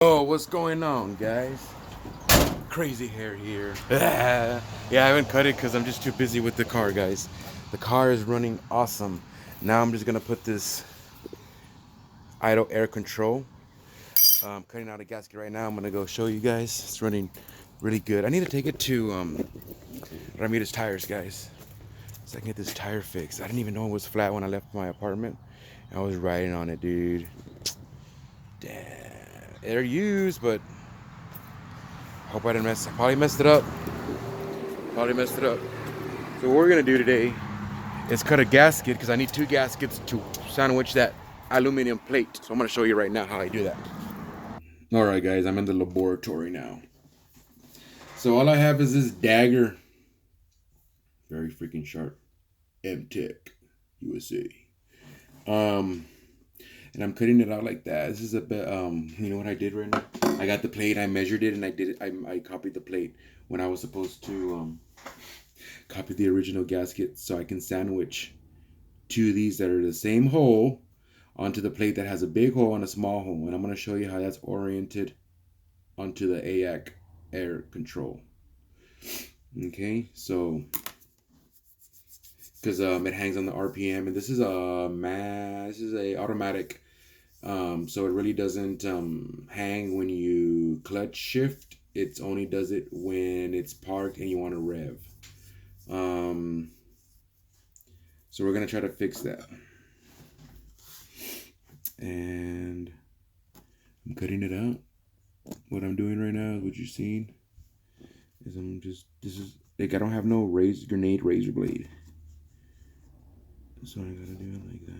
Oh, what's going on, guys? Crazy hair here. Yeah, I haven't cut it because I'm just too busy with the car, guys. The car is running awesome. Now I'm just gonna put this idle air control. I'm cutting out a gasket right now. I'm gonna go show you guys. It's running really good. I need to take it to Ramirez Tires, guys, so I can get this tire fixed. I didn't even know it was flat when I left my apartment. I was riding on it, dude. Damn, they're used, but hope I didn't mess. I probably messed it up. Probably messed it up. So what we're gonna do today is cut a gasket because I need two gaskets to sandwich that aluminum plate. So I'm gonna show you right now how I do that. All right, guys, I'm in the laboratory now. So all I have is this dagger, very freaking sharp, M-Tech, USA. And I'm cutting it out like that. This is a bit, you know what I did right now? I got the plate, I measured it, and I copied the plate when I was supposed to copy the original gasket so I can sandwich two of these that are the same hole onto the plate that has a big hole and a small hole. And I'm going to show you how that's oriented onto the AAC air control. Okay, so because it hangs on the RPM, and this is a automatic, so it really doesn't hang when you clutch shift. It only does it when it's parked and you want to rev. So we're gonna try to fix that, and I'm cutting it out. What I'm doing right now, what you're seeing, is this is like I don't have no grenade razor blade, so I gotta do it like that.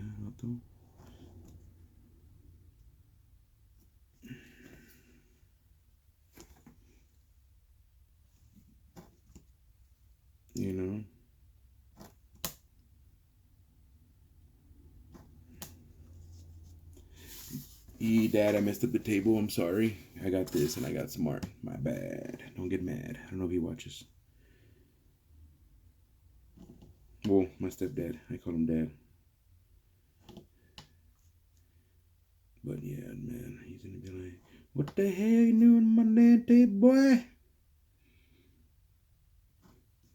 You know. Dad, I messed up the table. I'm sorry. I got this and I got smart. My bad. Don't get mad. I don't know if he watches. Well, my stepdad. I call him Dad. But yeah, man, he's gonna be like, "What the hell you doing on my damn table, boy?"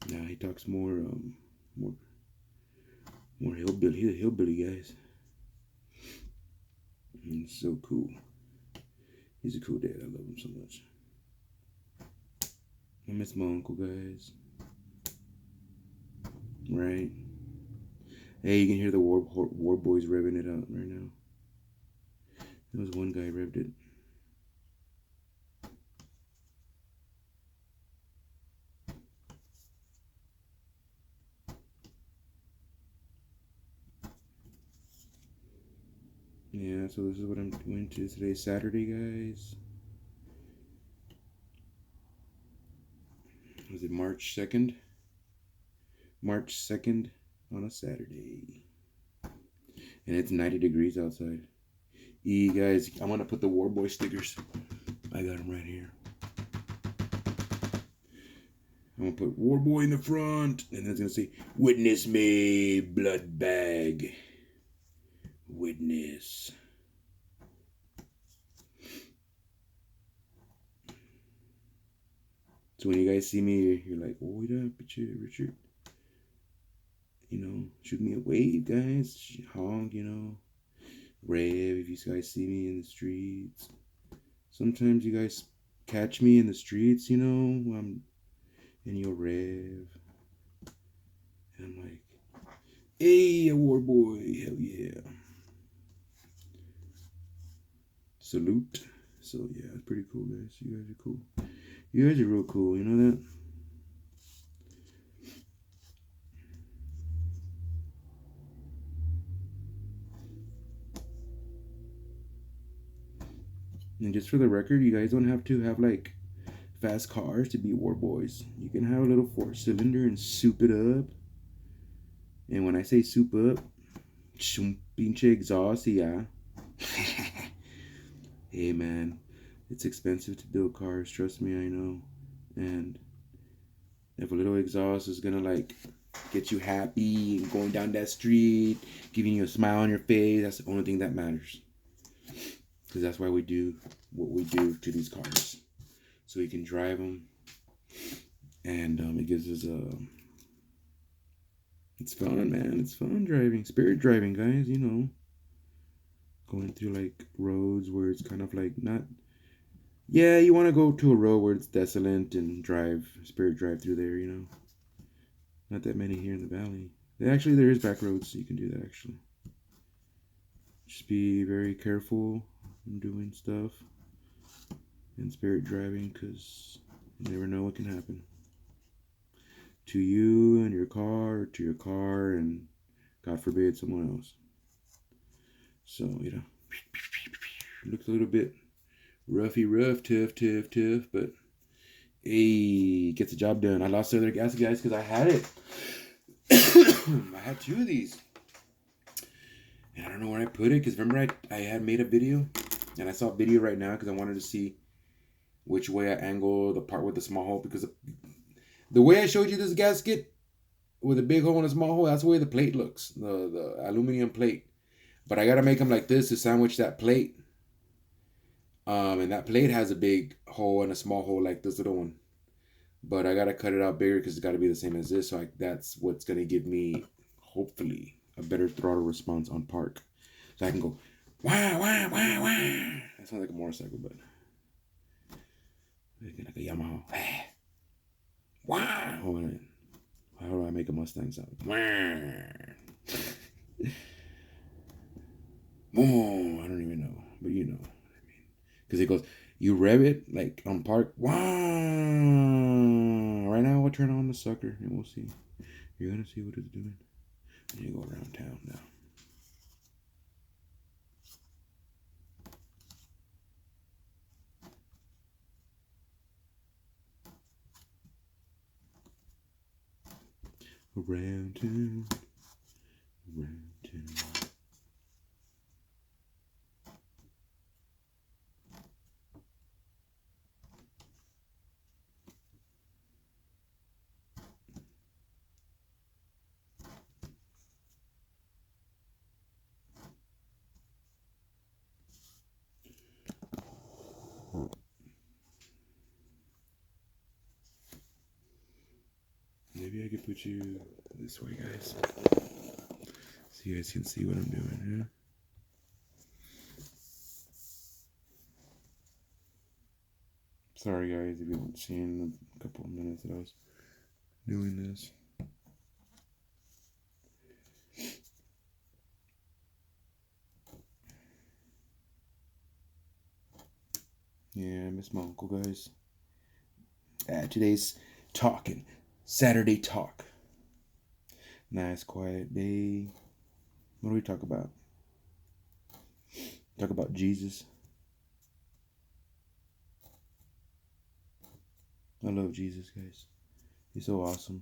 Nah, he talks more, more hillbilly. He's a hillbilly, guys. He's so cool. He's a cool dad. I love him so much. I miss my uncle, guys. Right? Hey, you can hear the war boys revving it out right now. There was one guy revved it. Yeah, so this is what I'm doing to today's Saturday, guys. Was it March 2nd? March 2nd on a Saturday. And it's 90 degrees outside. Guys, I'm going to put the Warboy stickers. I got them right here. I'm going to put Warboy in the front. And then it's going to say, "Witness me, blood bag. Witness." So when you guys see me, you're like, "Oh, wait up, Richard. You know, shoot me a wave, guys. Honk, you know. Rev if you guys see me in the streets. Sometimes you guys catch me in the streets, you know, and you'll rev. And I'm like, "Hey, a war boy, hell yeah." Salute. So yeah, it's pretty cool, guys. You guys are cool. You guys are real cool, you know that? And just for the record, you guys don't have to have like fast cars to be war boys. You can have a little 4-cylinder and soup it up. And when I say soup up, pinche exhaust, yeah. Hey man, it's expensive to build cars, trust me, I know. And if a little exhaust is gonna like get you happy and going down that street, giving you a smile on your face, that's the only thing that matters. because that's why we do what we do to these cars, so we can drive them, and it gives us a. It's fun, man. It's fun driving, spirit driving, guys. You know, going through like roads where it's kind of like not. Yeah, you want to go to a road where it's desolate and drive, spirit drive through there. You know, not that many here in the valley. Actually, there is back roads, so you can do that. Actually, just be very careful when doing stuff and spirit driving, because you never know what can happen to you and your car, or to your car, and God forbid someone else. So, you know, looks a little bit rough, tough, but hey, gets the job done. I lost the other gas, guys, because I had it. I had 2 of these. And I don't know where I put it, because remember I had made a video, and I saw a video right now because I wanted to see which way I angle the part with the small hole, because the way I showed you this gasket with a big hole and a small hole, that's the way the plate looks, the aluminum plate. But I got to make them like this to sandwich that plate. And that plate has a big hole and a small hole like this little one. But I got to cut it out bigger because it's got to be the same as this. So that's what's going to give me, hopefully, a better throttle response on park. So I can go, wah, wah, wah, wah. That sounds like a motorcycle, but like a Yamaha. Wah. Hold on. How do I make a Mustang sound? Wah. Oh, I don't even know, but you know what I mean. Because it goes, you rev it like on park. Wow! Right now, we'll turn on the sucker and we'll see. You're gonna see what it's doing. And you go around town now. Around town, around town. Maybe I could put you this way, guys, so you guys can see what I'm doing. Yeah. Sorry, guys, if you haven't seen a couple of minutes that I was doing this. Yeah, I miss my uncle, guys. Today's talking. Saturday talk. Nice, quiet day. What do we talk about? Talk about Jesus. I love Jesus, guys. He's so awesome.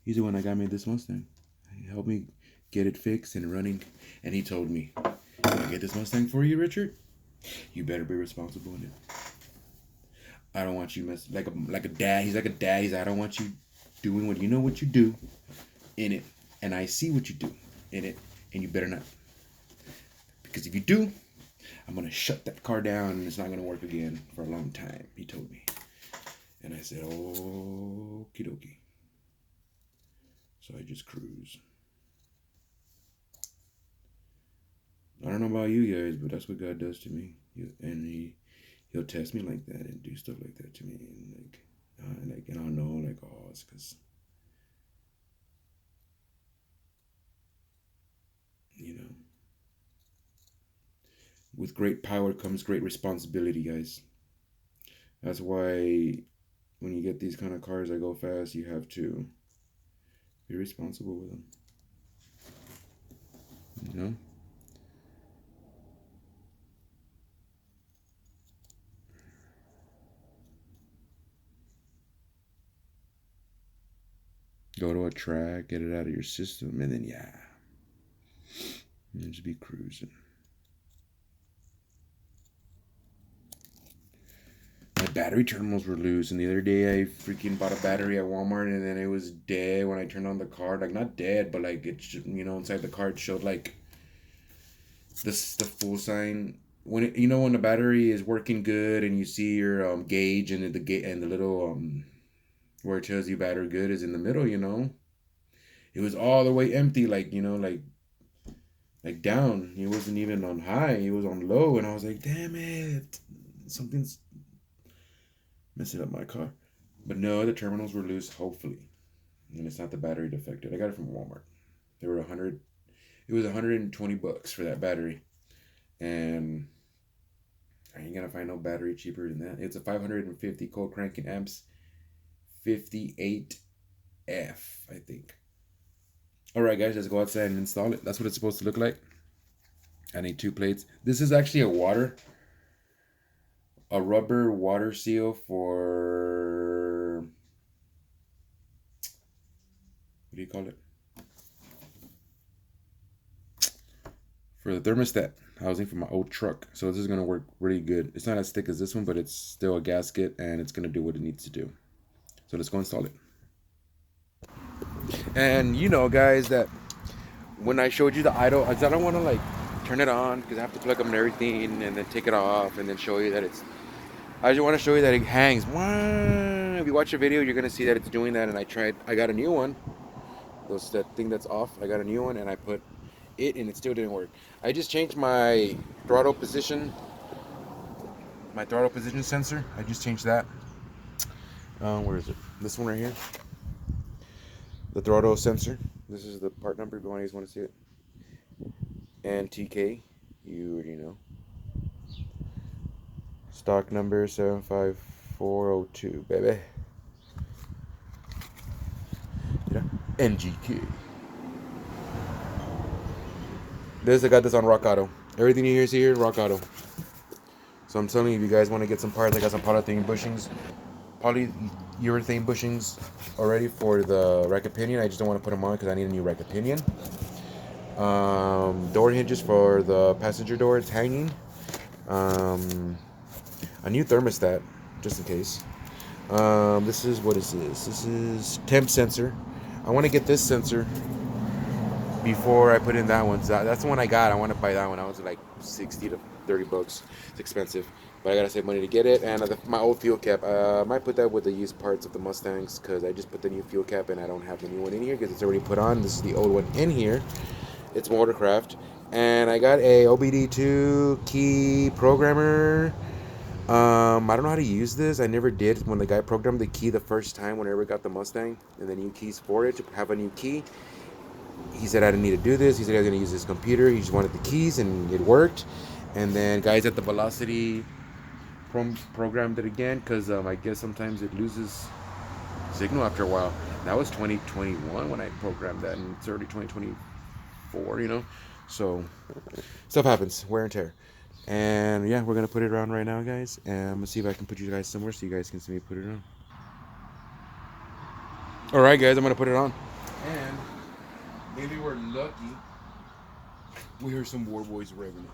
He's the one that got me this Mustang. He helped me get it fixed and running. And he told me, "When I get this Mustang for you, Richard, you better be responsible in it. I don't want you like a dad." He's like a dad. He's like, "I don't want you doing what you do in it, and I see what you do in it, and you better not. Because if you do, I'm gonna shut that car down, and it's not gonna work again for a long time." He told me, and I said, "Okie dokie." So I just cruise. I don't know about you guys, but that's what God does to me, and He'll test me like that and do stuff like that to me, and and I'll know it's because with great power comes great responsibility, guys. That's why when you get these kind of cars that go fast, you have to be responsible with them. You know? Go to a track, get it out of your system, and then and just be cruising. My battery terminals were loose, and the other day I freaking bought a battery at Walmart, and then it was dead when I turned on the card. Like, not dead, but like inside the card showed like the full sign when it, you know when the battery is working good and you see your gauge and the little where it tells you battery good is in the middle, you know. It was all the way empty, like you know, like down. It wasn't even on high. It was on low, and I was like, damn it, something's messing up my car. But no, the terminals were loose. Hopefully, and it's not the battery defected. I got it from Walmart. They were 100. It was $120 for that battery, and I ain't gonna find no battery cheaper than that. It's a 550 cold cranking amps, 58F, I think. All right, guys, let's go outside and install it. That's what it's supposed to look like. I need 2 plates. This is actually a rubber water seal for, what do you call it? For the thermostat housing for my old truck. So this is gonna work really good. It's not as thick as this one, but it's still a gasket and it's gonna do what it needs to do. So let's go install it. And you know, guys, that when I showed you the idle, I don't want to like turn it on because I have to plug up and everything and then take it off and then show you that it's, I just want to show you that it hangs. If you watch the video, you're going to see that it's doing that. And I got a new one. That thing that's off, I got a new one and I put it and it still didn't work. I just changed my throttle position sensor. I just changed that. Where is it? This one right here. The throttle sensor. This is the part number if you guys want to see it. And TK, you already know. Stock number 75402, baby. Yeah. NGK. I got this on Rock Auto. Everything you hear is here, Rock Auto. So I'm telling you, if you guys want to get some parts, I got some polyurethane bushings already for the rack pinion. I just don't want to put them on because I need a new rack pinion. Door hinges for the passenger door. It's hanging. A new thermostat, just in case. This is, what is this? This is temp sensor. I want to get this sensor before I put in that one. So that's the one I got. I want to buy that one. I was like 60 to 30 bucks. It's expensive, but I gotta save money to get it. And my old fuel cap, I might put that with the used parts of the Mustangs because I just put the new fuel cap and I don't have the new one in here because it's already put on. This is the old one in here. It's Motorcraft, and I got a OBD2 key programmer. I don't know how to use this. I never did when the guy programmed the key the first time whenever I got the Mustang and the new keys for it to have a new key. He said I didn't need to do this. He said I was going to use his computer. He just wanted the keys and it worked. And then guys at the Velocity programmed it again because I guess sometimes it loses signal after a while. That was 2021 when I programmed that, and it's already 2024, you know. So stuff happens, wear and tear. And yeah, we're gonna put it around right now, guys. And I'm gonna see if I can put you guys somewhere so you guys can see me put it on. All right, guys, I'm gonna put it on. And maybe we're lucky. We hear some war boys revving it.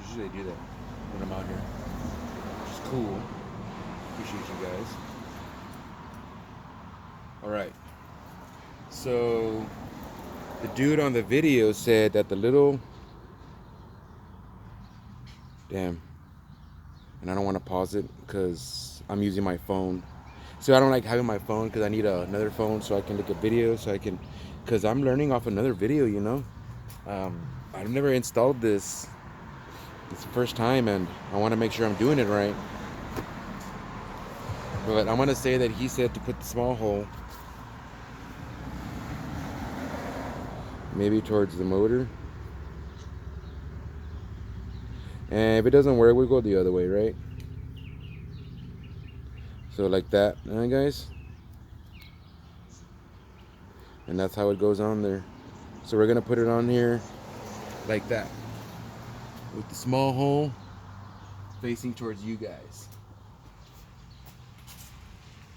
Usually I do that when I'm out here. Which is cool. Appreciate you guys. Alright. So the dude on the video said that the little, damn, and I don't want to pause it because I'm using my phone. So I don't like having my phone because I need another phone so I can look at videos, so I can, because I'm learning off another video, you know. I've never installed this. It's the first time and I want to make sure I'm doing it right. But I'm going to say that he said to put the small hole maybe towards the motor. And if it doesn't work, we'll go the other way, right? So like that, alright guys? And that's how it goes on there. So we're gonna put it on here like that, with the small hole facing towards you guys.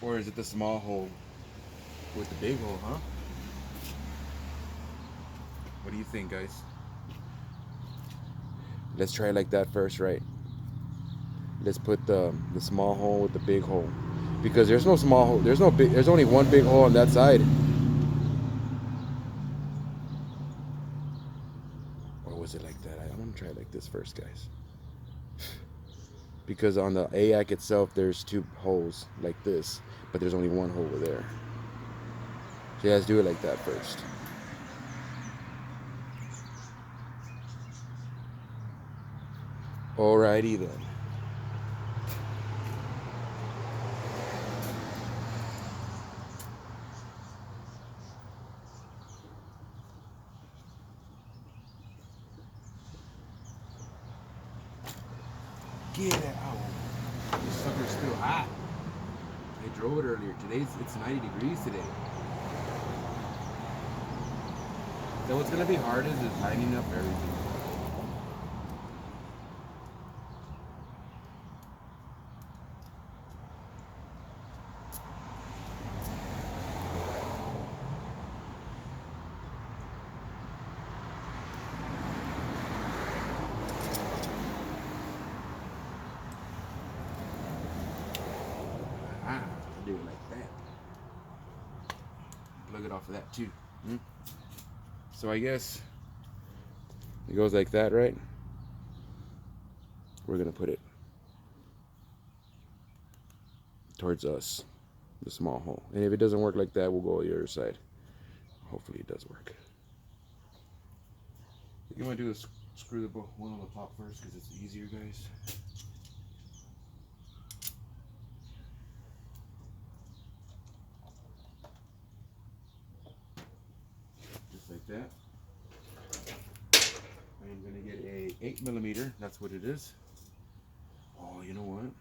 Or is it the small hole with the big hole, huh? What do you think, guys? Let's try it like that first, right? Let's put the small hole with the big hole, because there's no small hole. There's only one big hole on that side. Or was it like that? I'm gonna try it like like this first, guys. Because on the AAC itself, there's 2 holes like this, but there's only 1 hole over there. So you guys do it like that first. Alrighty then. Get it out. This sucker's still hot. I drove it earlier. It's 90 degrees today. So what's gonna be hard is lining up everything. Do it like that. Plug it off of that too. So I guess it goes like that, right? We're gonna put it towards us, the small hole. And if it doesn't work like that, we'll go to the other side. Hopefully it does work. You want to do is screw the one on the top first because it's easier, guys. Like that. I'm gonna get a 8mm. That's what it is. Oh, you know what?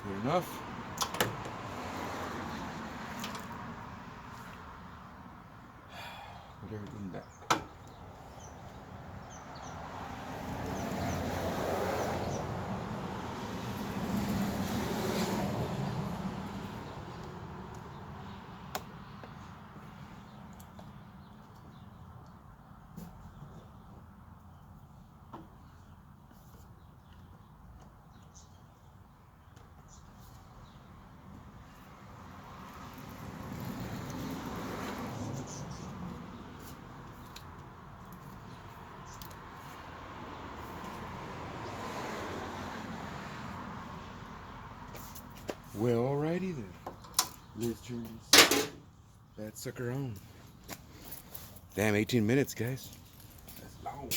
Good enough. Put everything back. Well, alrighty then. Let's turn that sucker on. Damn, 18 minutes, guys. That's long.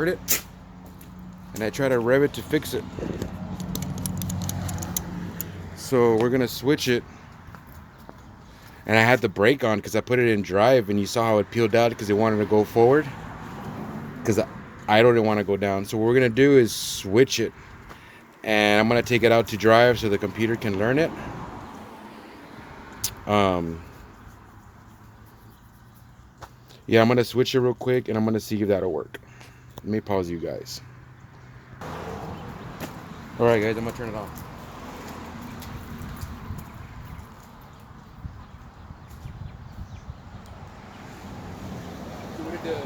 start it, and I try to rev it to fix it. So we're gonna switch it. And I had the brake on because I put it in drive, and you saw how it peeled out because it wanted to go forward. Because I don't want to go down. So what we're gonna do is switch it, and I'm gonna take it out to drive so the computer can learn it. Yeah, I'm gonna switch it real quick, and I'm gonna see if that'll work. Let me pause you guys. All right, guys, I'm gonna turn it off. See what it does.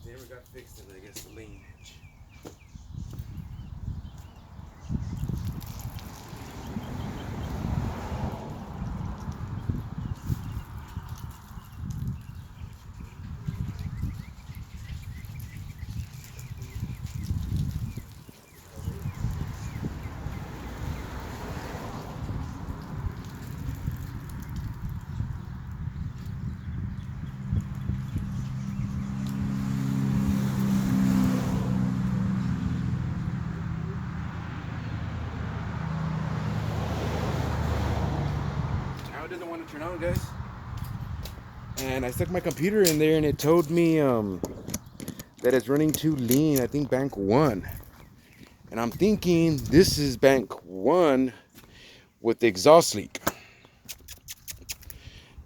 Never got fixed in, I guess, the lean edge. Now it doesn't want to turn on, guys. And I stuck my computer in there, and it told me that it's running too lean. I think bank 1. And I'm thinking this is bank 1 with the exhaust leak.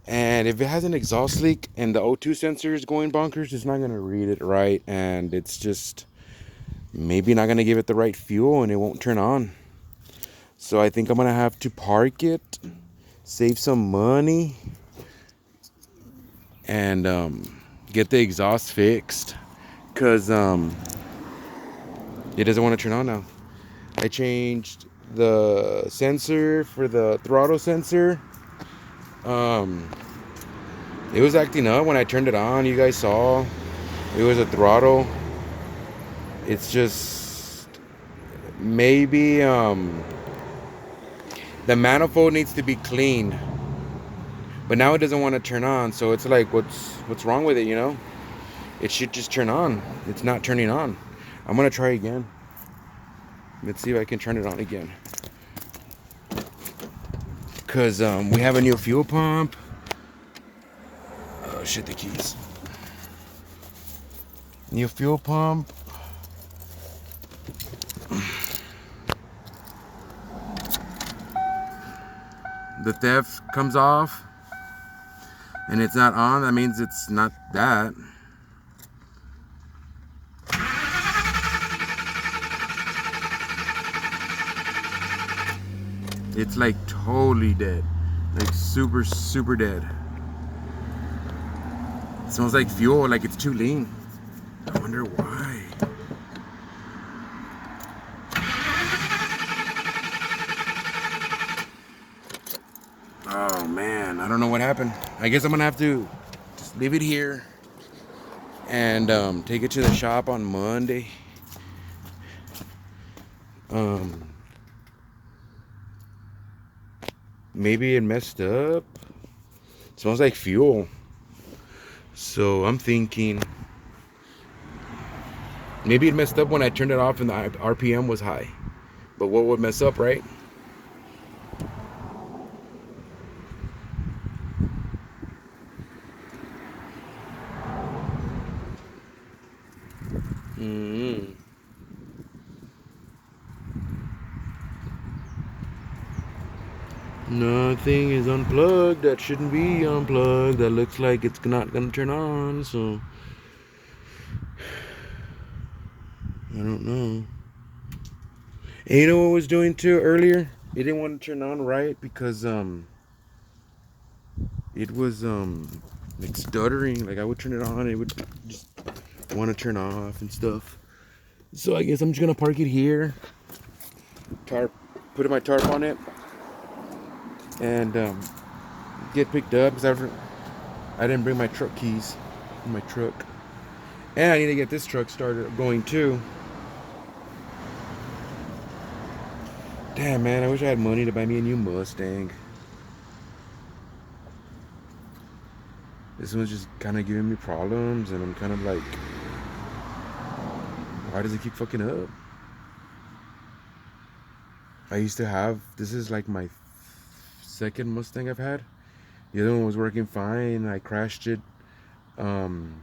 And if it has an exhaust leak and the O2 sensor is going bonkers, it's not going to read it right. And it's just maybe not going to give it the right fuel, and it won't turn on. So I think I'm going to have to park it, save some money, and get the exhaust fixed. Because it doesn't want to turn on now. I changed the sensor for the throttle sensor. It was acting up when I turned it on. You guys saw it was a throttle. It's just maybe the manifold needs to be cleaned. But now it doesn't want to turn on, so it's like, what's wrong with it, you know? It should just turn on. It's not turning on. I'm gonna try again. Let's see if I can turn it on again. Cause we have a new fuel pump. Oh shit, the keys. New fuel pump. The theft comes off and it's not on. That means it's not that. It's like totally dead. Like super, super dead. It smells like fuel, like it's too lean. I wonder why. Oh man, I don't know what happened. I guess I'm gonna have to just leave it here and take it to the shop on Monday. Maybe it messed up. It smells like fuel. So I'm thinking maybe it messed up when I turned it off and the RPM was high. But what would mess up, right? Nothing is unplugged that shouldn't be unplugged. That looks like it's not gonna turn on, so I don't know. And you know what I was doing too earlier? It didn't want to turn on right because it was like stuttering. Like I would turn it on, it would just want to turn off and stuff. So I guess I'm just gonna park it here. Put my tarp on it, and get picked up because I didn't bring my truck keys in my truck, and I need to get this truck started going too. Damn, man, I wish I had money to buy me a new Mustang. This one's just kind of giving me problems, and I'm kind of like, why does it keep fucking up? I used to have, this is like my second Mustang I've had. The other one was working fine. I crashed it in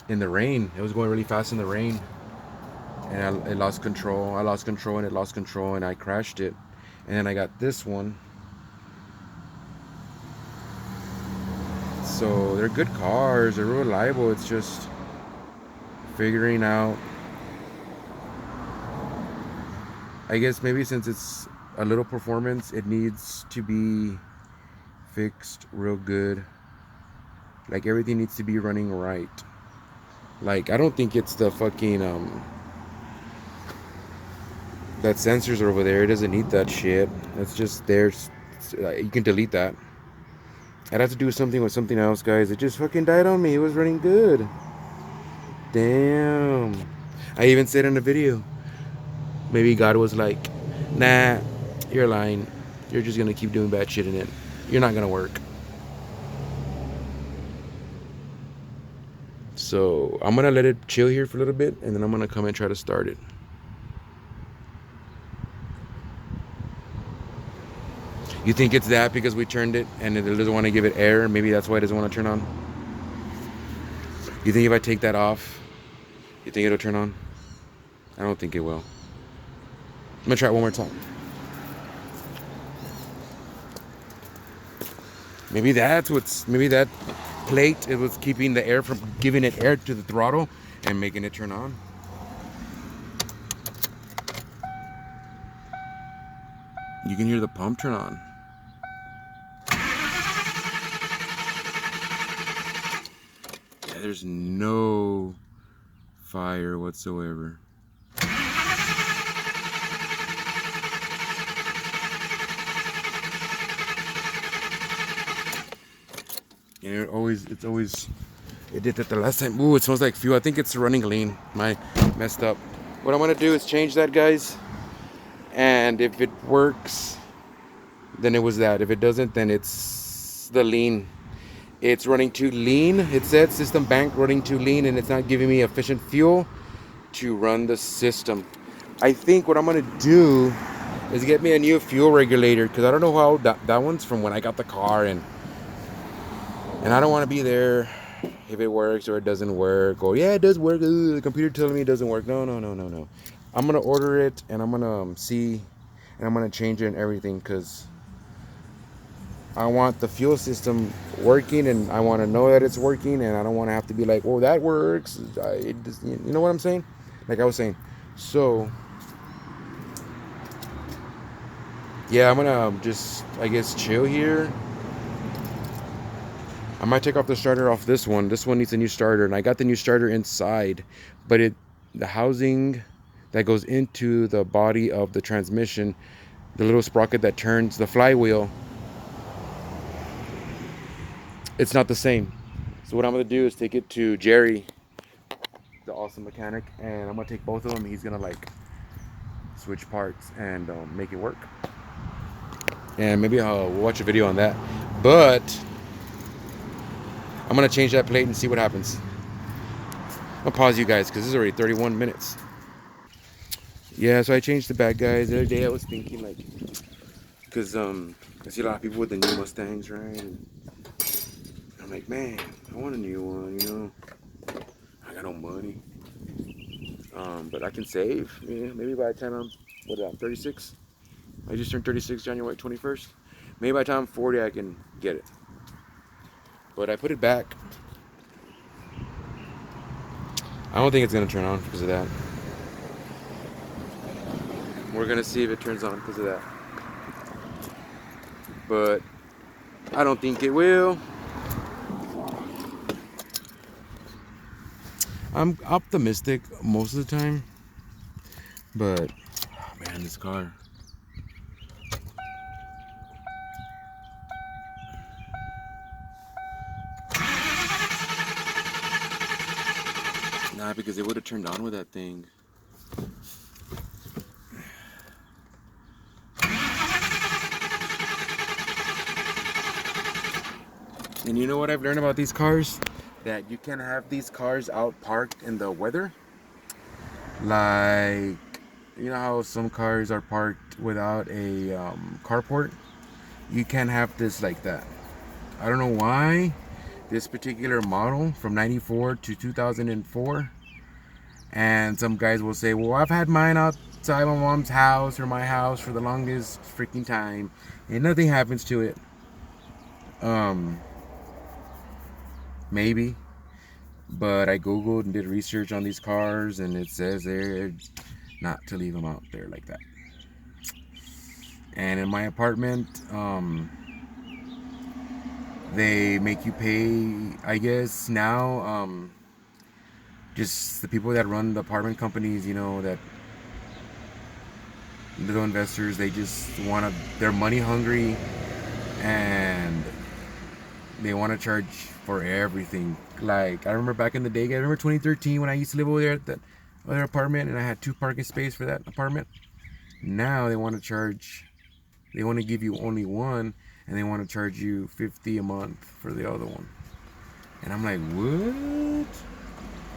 the rain. It was going really fast in the rain, and it lost control. I lost control, and it lost control, and I crashed it. And then I got this one. So they're good cars. They're reliable. It's just figuring out. I guess maybe since it's a little performance, it needs to be fixed real good. Like everything needs to be running right. Like I don't think it's the fucking that sensors are over there. It doesn't need that shit. It's just there. You can delete that. I'd have to do something with something else, guys. It just fucking died on me. It was running good. Damn. I even said in the video, maybe God was like, nah, you're lying. You're just gonna keep doing bad shit in it. You're not gonna work. So I'm gonna let it chill here for a little bit, and then I'm gonna come and try to start it. You think it's that because we turned it and it doesn't want to give it air? Maybe that's why it doesn't want to turn on. You think if I take that off, you think it'll turn on? I don't think it will. I'm gonna try it one more time. Maybe that plate, it was keeping the air from giving it air to the throttle and making it turn on. You can hear the pump turn on. Yeah, there's no fire whatsoever. And it did that the last time. Ooh, it smells like fuel. I think it's running lean. My messed up. What I'm gonna do is change that, guys. And if it works, then it was that. If it doesn't, then it's the lean. It's running too lean. It said system bank running too lean, and it's not giving me efficient fuel to run the system. I think what I'm gonna do is get me a new fuel regulator, because I don't know how that one's from when I got the car, and I don't want to be there if it works or it doesn't work, or yeah, it does work. Ooh, the computer telling me it doesn't work. No. I'm gonna order it, and I'm gonna see, and I'm gonna change it and everything, because I want the fuel system working, and I want to know that it's working, and I don't want to have to be like, oh, that works. You know what I'm saying? Like I was saying. So yeah, I'm gonna just, I guess, chill here. I might take off the starter off this one. This one needs a new starter, and I got the new starter inside, but the housing that goes into the body of the transmission, the little sprocket that turns the flywheel, it's not the same. So what I'm gonna do is take it to Jerry, the awesome mechanic, and I'm gonna take both of them. He's gonna like switch parts and make it work. And maybe I'll watch a video on that. But I'm gonna change that plate and see what happens. I'll pause you guys because this is already 31 minutes. Yeah, so I changed the back, guys. The other day I was thinking, like, because I see a lot of people with the new Mustangs, right? And I'm like, man, I want a new one, you know. I got no money. But I can save. Yeah, maybe by the time I'm 36. I just turned 36 January 21st. Maybe by the time I'm 40, I can get it. But I put it back. I don't think it's gonna turn on because of that. We're gonna see if it turns on because of that. But I don't think it will. I'm optimistic most of the time. But, oh man, this car. Nah, because it would have turned on with that thing. And you know what I've learned about these cars? That you can have these cars out parked in the weather. Like, you know how some cars are parked without a carport? You can have this like that. I don't know why this particular model from 94 to 2004. And some guys will say, well, I've had mine outside my mom's house or my house for the longest freaking time. And nothing happens to it. Maybe. But I Googled and did research on these cars. And it says they're not to leave them out there like that. And in my apartment, they make you pay, I guess now, just the people that run the apartment companies, you know, that little investors, they just they're money hungry and they want to charge for everything. Like, I remember back in the day, I remember 2013 when I used to live over there at that other apartment and I had 2 parking spaces for that apartment. Now they want to give you only one and they want to charge you $50 a month for the other one. And I'm like, what?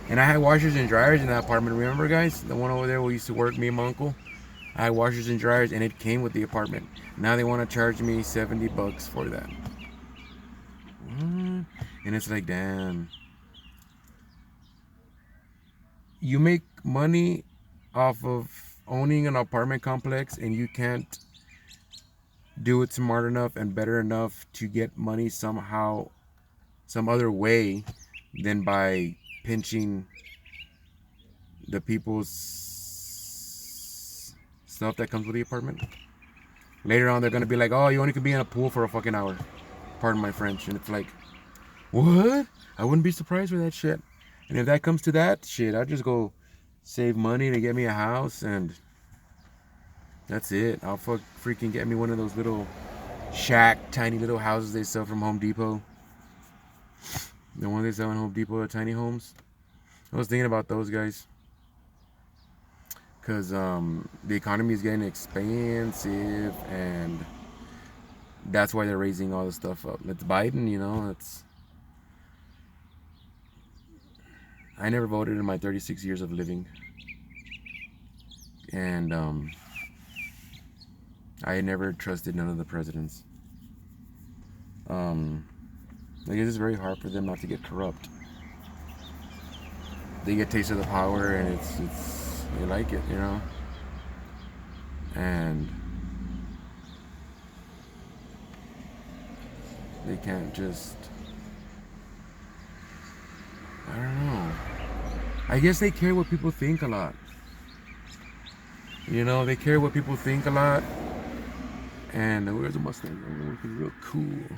And I had washers and dryers in that apartment. Remember, guys? The one over there where we used to work, me and my uncle. I had washers and dryers, and it came with the apartment. Now they want to charge me $70 for that. And it's like, damn. You make money off of owning an apartment complex, and you can't do it smart enough and better enough to get money somehow, some other way than by pinching the people's stuff that comes with the apartment. Later on, they're gonna be like, "Oh, you only can be in a pool for a fucking hour." Pardon my French. And it's like, what? I wouldn't be surprised with that shit. And if that comes to that shit, I'd just go save money to get me a house, and that's it. I'll freaking get me one of those little shack, tiny little houses they sell from Home Depot. The one they sell in Home Depot, the tiny homes. I was thinking about those guys. Because the economy is getting expensive, and that's why they're raising all this stuff up. It's Biden, you know. I never voted in my 36 years of living. And I never trusted none of the presidents. I guess it's very hard for them not to get corrupt. They get taste of the power, and it's they like it, you know. And they can't just, I don't know. I guess they care what people think a lot. You know, they care what people think a lot. And where's the Mustang? Looking real cool.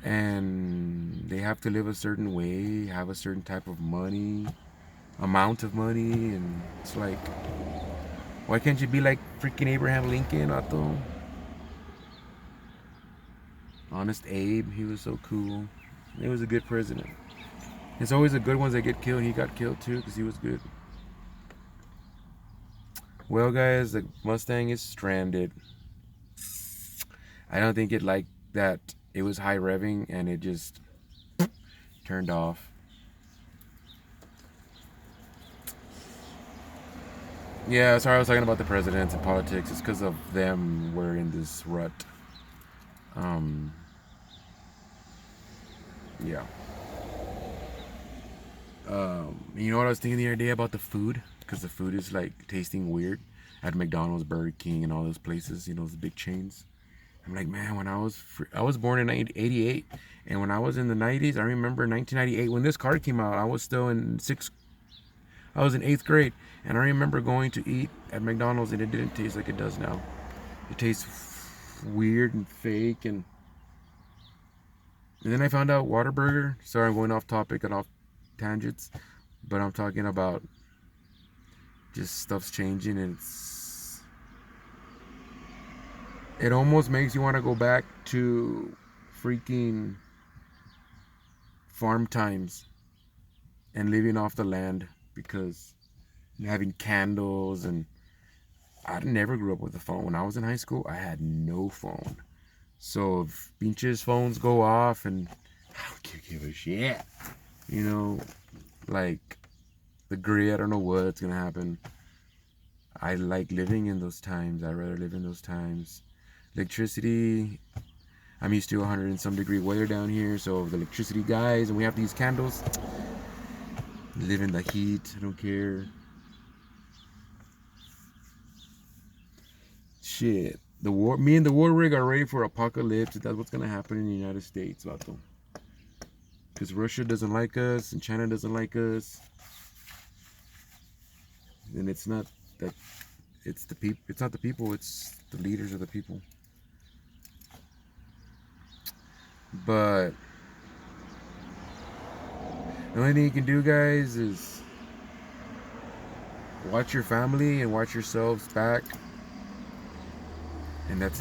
And they have to live a certain way, have a certain type of money, amount of money, and it's like, why can't you be like freaking Abraham Lincoln, Otto? Honest Abe, he was so cool. He was a good president. It's always the good ones that get killed. He got killed too because he was good. Well, guys, the Mustang is stranded. I don't think it liked that it was high revving and it just turned off. Yeah, sorry, I was talking about the presidents and politics. It's because of them we're in this rut. Yeah. You know what I was thinking the other day about the food? Because the food is like tasting weird at McDonald's, Burger King, and all those places. You know, those big chains. I'm like, man, when I was born in 88, and when I was in the 90s, I remember 1998 when this car came out. I was still in I was in 8th grade, and I remember going to eat at McDonald's, and it didn't taste like it does now. It tastes weird and fake, and then I found out Whataburger. Sorry, I'm going off topic and off tangents, but I'm talking about just stuff's changing, and it almost makes you want to go back to freaking farm times and living off the land, because having candles, and I never grew up with a phone. When I was in high school, I had no phone. So if pinches phones go off, and I don't give a shit. You know, like the grid, I don't know what's gonna happen. I like living in those times. I'd rather live in those times. Electricity, I'm used to 100 and some degree weather down here, so the electricity guys, and we have these candles. Live in the heat, I don't care. Shit. Me and the war rig are ready for apocalypse. That's what's gonna happen in the United States, vato. Because Russia doesn't like us and China doesn't like us. And it's not that it's the people. It's not the people. It's the leaders of the people. But the only thing you can do, guys, is watch your family and watch yourselves back. And that's it.